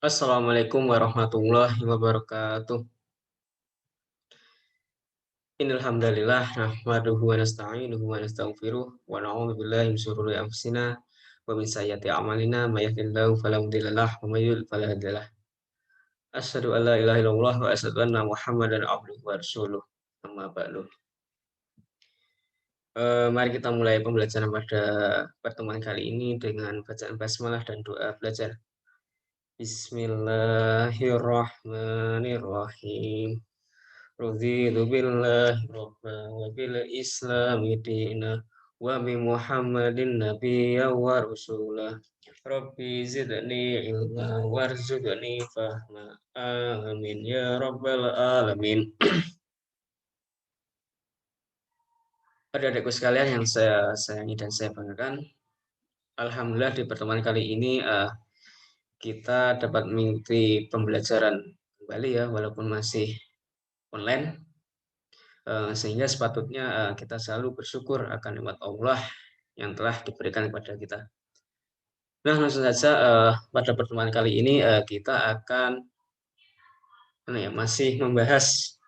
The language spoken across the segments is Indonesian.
Assalamualaikum warahmatullahi wabarakatuh. Innal hamdalillah nahmaduhu wa nasta'inuhu wa nastaghfiruh wa na'udzu billahi min syururi anfusina wa min sayyiati a'malina may yahdihillahu fala mudilla lahu wa may yudlil fala hadiya lahu. Asyhadu an la ilaha illallah wa asyhadu anna Muhammadan abduhu wa rasuluh. Amma ba'du. Mari kita mulai pembelajaran pada pertemuan kali ini dengan bacaan basmalah dan doa belajar. Bismillahirrahmanirrahim. Raditu billahi rabba wa bil islami dina wa bi Muhammadin nabiyya wa rasulah. Rabbi zidni ilma warzuqni fahma. Amin ya rabbal alamin. Adik-adikku sekalian yang saya sayangi dan saya banggakan, alhamdulillah di pertemuan kali ini kita dapat mengikuti pembelajaran kembali ya, walaupun masih online. Sehingga sepatutnya kita selalu bersyukur akan nikmat Allah yang telah diberikan kepada kita. Nah, langsung saja pada pertemuan kali ini kita akan masih membahas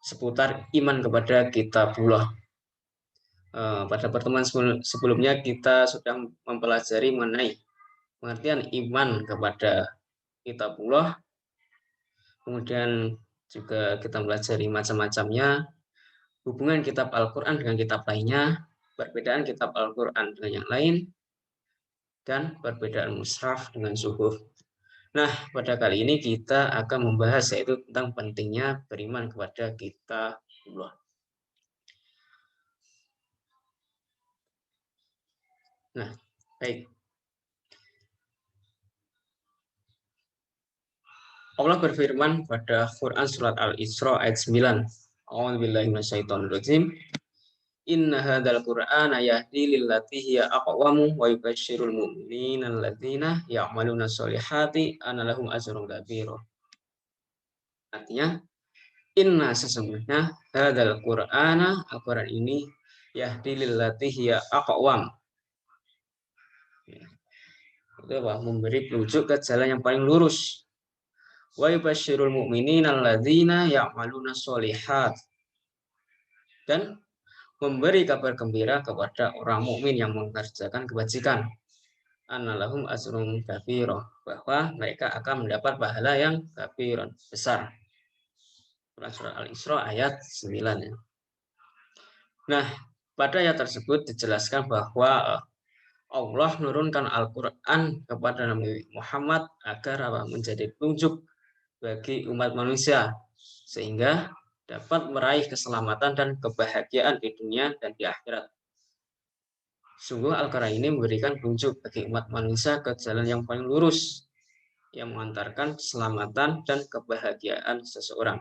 seputar iman kepada kitabullah. Pada pertemuan sebelumnya kita sudah mempelajari mengenai pengertian iman kepada kitabullah, kemudian juga kita pelajari macam-macamnya, hubungan kitab Al-Quran dengan kitab lainnya, perbedaan kitab Al-Quran dengan yang lain, dan perbedaan mushaf dengan suhuf. Nah, pada kali ini kita akan membahas yaitu tentang pentingnya beriman kepada kitabullah. Nah, baik. Allah berfirman pada Quran surat Al-Isra ayat 9. A'udzubillahi minasyaitonirrajim. Inna hadzal Qur'ana yahdi lillati hiya aqwamu wa yubasysyirul mu'minina alladzina ya'maluna sholihati anna lahum ajrun kabir. Artinya, inna sesungguhnya hadzal Qur'ana, Al-Qur'an ini yahdi lillati hiya aqwam. Itu apa? Memberi petunjuk ke jalan yang paling lurus. Wa yubasysyirul mu'minina alladzina ya'maluna sholihat. Dan memberi kabar gembira kepada orang mukmin yang mengerjakan kebajikan. Annalahum ajrun kabira, bahwa mereka akan mendapat pahala yang kabirun, besar. Surat Al-Isra ayat 9 ya. Nah, pada ayat tersebut dijelaskan bahwa Allah menurunkan Al-Quran kepada Nabi Muhammad agar menjadi petunjuk bagi umat manusia, sehingga dapat meraih keselamatan dan kebahagiaan di dunia dan di akhirat. Sungguh Al-Quran ini memberikan petunjuk bagi umat manusia ke jalan yang paling lurus, yang mengantarkan keselamatan dan kebahagiaan seseorang.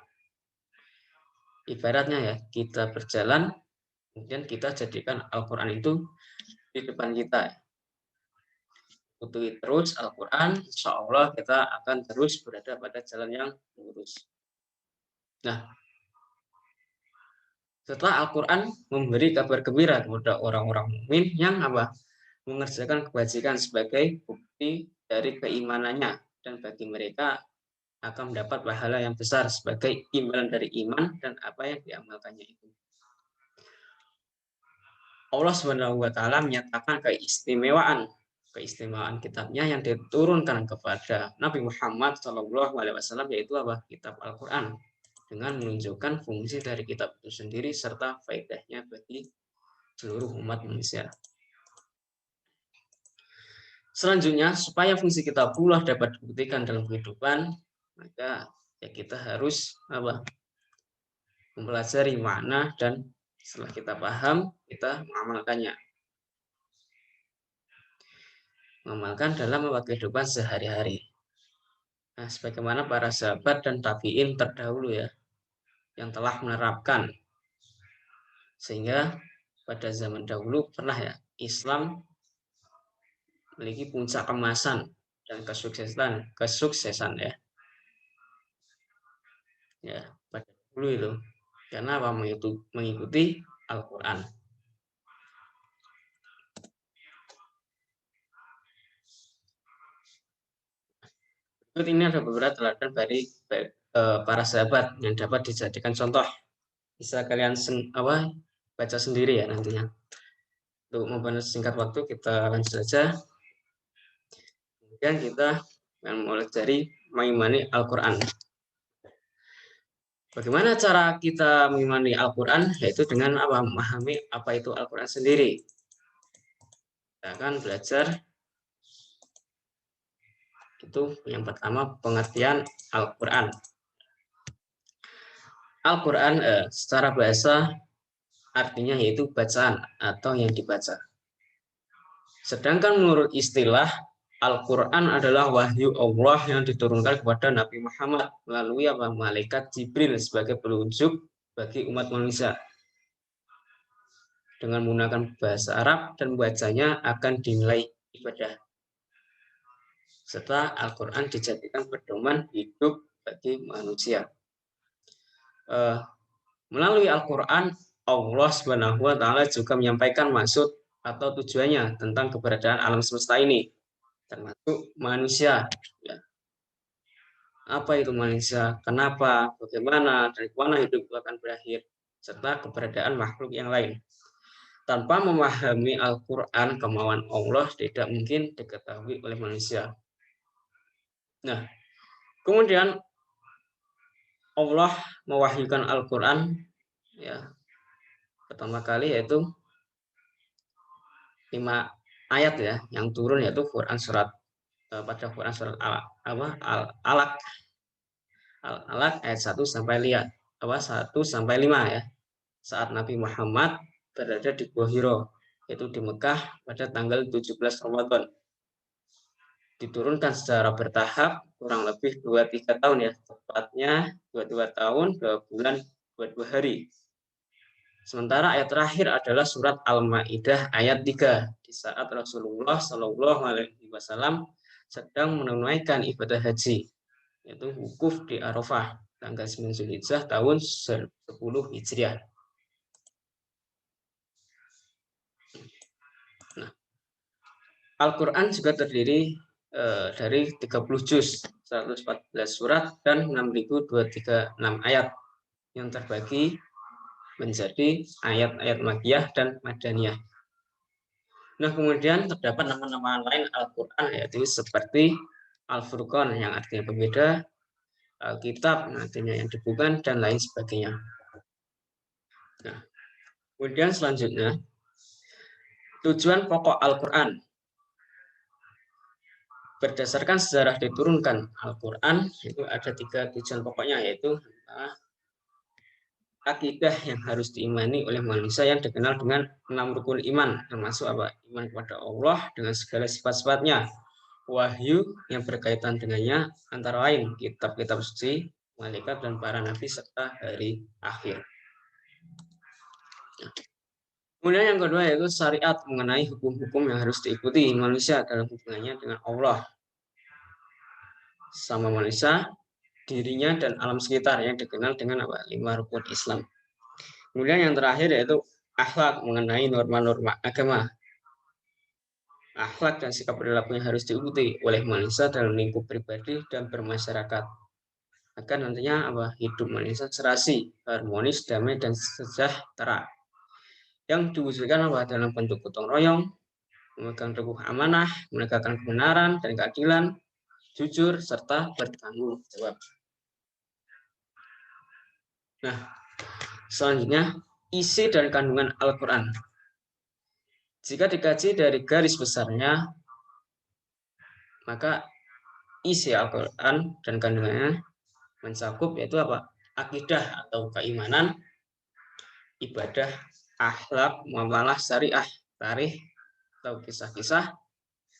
Ibaratnya ya, kita berjalan, kemudian kita jadikan Al-Quran itu di depan kita. Ikuti terus Al-Quran, insya Allah kita akan terus berada pada jalan yang lurus. Nah, setelah Al-Quran memberi kabar gembira kepada orang-orang mukmin yang mengerjakan kebajikan sebagai bukti dari keimanannya, dan bagi mereka akan mendapat pahala yang besar sebagai imbalan dari iman dan apa yang diamalkannya itu. Allah SWT menyatakan keistimewaan kitabnya yang diturunkan kepada Nabi Muhammad SAW, yaitu kitab Al-Quran, dengan menunjukkan fungsi dari kitab itu sendiri serta faedahnya bagi seluruh umat manusia. Selanjutnya, supaya fungsi kitabullah dapat dibuktikan dalam kehidupan, maka ya kita harus mempelajari makna, dan setelah kita paham, kita mengamalkannya. Mengamalkan dalam kehidupan sehari-hari. Nah, sebagaimana para sahabat dan tabi'in terdahulu ya, yang telah menerapkan, sehingga pada zaman dahulu pernah ya Islam memiliki puncak kemasan dan kesuksesan ya pada dulu itu, karena mengikuti Al-Quran. Berikut ini ada beberapa teladan dari para sahabat yang dapat dijadikan contoh. Bisa kalian baca sendiri ya nantinya. Untuk mempersingkat waktu kita lanjut saja. Kemudian kita akan mulai dari mengimani Al-Quran. Bagaimana cara kita mengimani Al-Quran? Yaitu dengan memahami apa itu Al-Quran sendiri. Kita akan belajar itu yang pertama pengertian Al-Quran. Al-Quran secara bahasa artinya yaitu bacaan atau yang dibaca. Sedangkan menurut istilah Al-Quran adalah wahyu Allah yang diturunkan kepada Nabi Muhammad melalui malaikat Jibril sebagai petunjuk bagi umat manusia. Dengan menggunakan bahasa Arab dan bacanya akan dinilai ibadah. Serta Al-Quran dijadikan pedoman hidup bagi manusia. Melalui Al-Quran, Allah Subhanahu wa Ta'ala juga menyampaikan maksud atau tujuannya tentang keberadaan alam semesta ini, termasuk manusia. Ya. Apa itu manusia? Kenapa? Bagaimana? Dari mana hidup itu akan berakhir? Serta keberadaan makhluk yang lain. Tanpa memahami Al-Quran, kemauan Allah tidak mungkin diketahui oleh manusia. Nah, kemudian Allah mewahyukan Al-Quran ya pertama kali yaitu 5 ayat ya yang turun, yaitu Quran surat pada Quran surat Al-Alaq ayat 1 sampai 5 ya. Saat Nabi Muhammad berada di Gua Hiro, yaitu di Mekah pada tanggal 17 Ramadan. Diturunkan secara bertahap kurang lebih 2-3 tahun ya, tepatnya 22 tahun 2 bulan 22 hari. Sementara ayat terakhir adalah surat Al-Maidah ayat 3 di saat Rasulullah Shallallahu Alaihi Wasallam sedang menunaikan ibadah haji, yaitu wukuf di Arafah tanggal 9 Zulhijjah tahun 10 Hijriah. Nah, Al-Quran juga terdiri dari 30 juz, 114 surat dan 6.236 ayat yang terbagi menjadi ayat-ayat Makkiyah dan Madaniyah. Nah, kemudian terdapat nama-nama lain Al-Quran, yaitu seperti Al-Furqan yang artinya pembeda, Alkitab yang artinya yang dibuka, dan lain sebagainya. Nah, kemudian selanjutnya, tujuan pokok Al-Quran. Berdasarkan sejarah diturunkan Al-Quran, itu ada 3 tujuan pokoknya, yaitu akidah yang harus diimani oleh manusia yang dikenal dengan 6 rukun iman, termasuk iman kepada Allah dengan segala sifat-sifatnya, wahyu yang berkaitan dengannya antara lain kitab-kitab suci, malaikat dan para nabi serta hari akhir. Kemudian yang kedua yaitu syariat mengenai hukum-hukum yang harus diikuti manusia dalam hubungannya dengan Allah, sama manusia, dirinya, dan alam sekitar yang dikenal dengan 5 rukun Islam. Kemudian yang terakhir yaitu akhlak mengenai norma-norma agama. Akhlak dan sikap perilaku yang harus diikuti oleh manusia dalam lingkup pribadi dan bermasyarakat agar nantinya hidup manusia serasi, harmonis, damai, dan sejahtera yang diwujudkan dalam bentuk gotong royong, memegang teguh amanah, menegakkan kebenaran dan keadilan, jujur, serta bertanggung jawab. Nah, selanjutnya isi dan kandungan Al-Quran. Jika dikaji dari garis besarnya, maka isi Al-Quran dan kandungannya mencakup yaitu akidah atau keimanan, ibadah, akhlak, muamalah, syariah, tarikh atau kisah-kisah,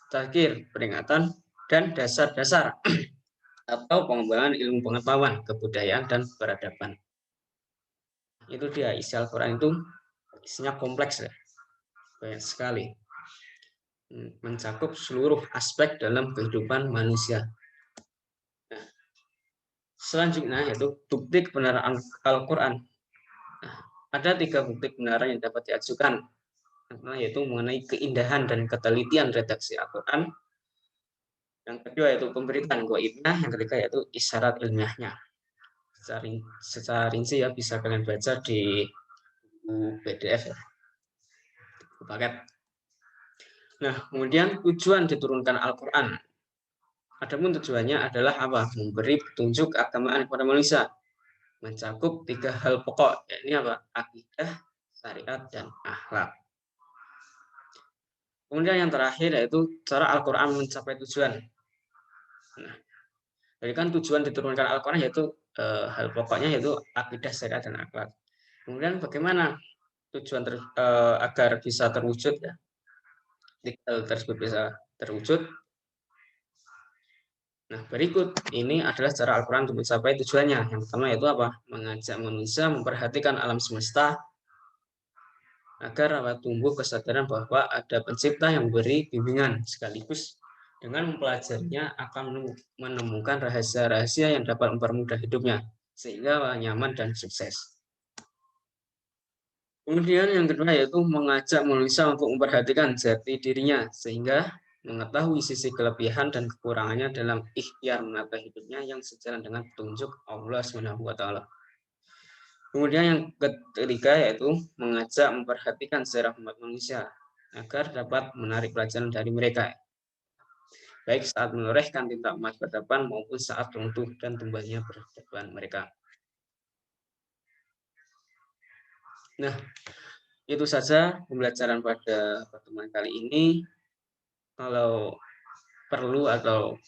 tazkir, peringatan, dan dasar-dasar atau pengembangan ilmu pengetahuan, kebudayaan, dan peradaban. Itu dia isi Al-Quran itu isinya kompleks ya, banyak sekali, mencakup seluruh aspek dalam kehidupan manusia. Nah, selanjutnya yaitu bukti kebenaran Al-Quran. Nah, ada 3 bukti kebenaran yang dapat diajukan, yaitu mengenai keindahan dan ketelitian redaksi Al-Quran, Yang kedua yaitu pemberitaan gaibnya, yang ketiga yaitu isyarat ilmiahnya. Secara rinci ya bisa kalian baca di buku PDF ya, buku paket. Nah, kemudian tujuan diturunkan Al-Quran. Adapun tujuannya adalah apa? Memberi petunjuk keagamaan kepada manusia. Mencakup 3 hal pokok, yakni apa? Akidah, syariat, dan akhlak. Kemudian yang terakhir yaitu cara Al-Quran mencapai tujuan. Nah, jadi kan tujuan diturunkan Al-Quran yaitu hal pokoknya yaitu akidah, syariat, dan akhlak. Kemudian bagaimana tujuan agar bisa terwujud ya? Hal tersebut bisa terwujud. Nah, berikut ini adalah cara Al-Quran untuk mencapai tujuannya. Yang pertama yaitu apa? Mengajak manusia memperhatikan alam semesta agar tumbuh kesadaran bahwa ada pencipta yang memberi bimbingan, sekaligus dengan mempelajarinya akan menemukan rahasia-rahasia yang dapat mempermudah hidupnya sehingga nyaman dan sukses. Kemudian yang kedua yaitu mengajak manusia untuk memperhatikan jati dirinya sehingga mengetahui sisi kelebihan dan kekurangannya dalam ikhtiar menata hidupnya yang sejalan dengan petunjuk Allah Subhanahu wa taala. Kemudian yang ketiga yaitu mengajak memperhatikan sejarah umat manusia agar dapat menarik pelajaran dari mereka, baik saat menorehkan tinta emas berdepan maupun saat runtuh dan tumbangnya peradaban mereka. Nah, itu saja pembelajaran pada pertemuan kali ini. Kalau perlu atau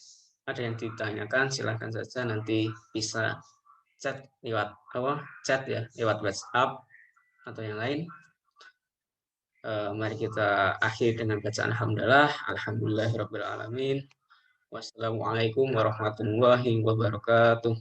ada yang ditanyakan silahkan saja nanti bisa chat lewat chat ya, lewat WhatsApp atau yang lain. Mari kita akhiri dengan bacaan alhamdulillahirabbil alamin. Wassalamualaikum warahmatullahi wabarakatuh.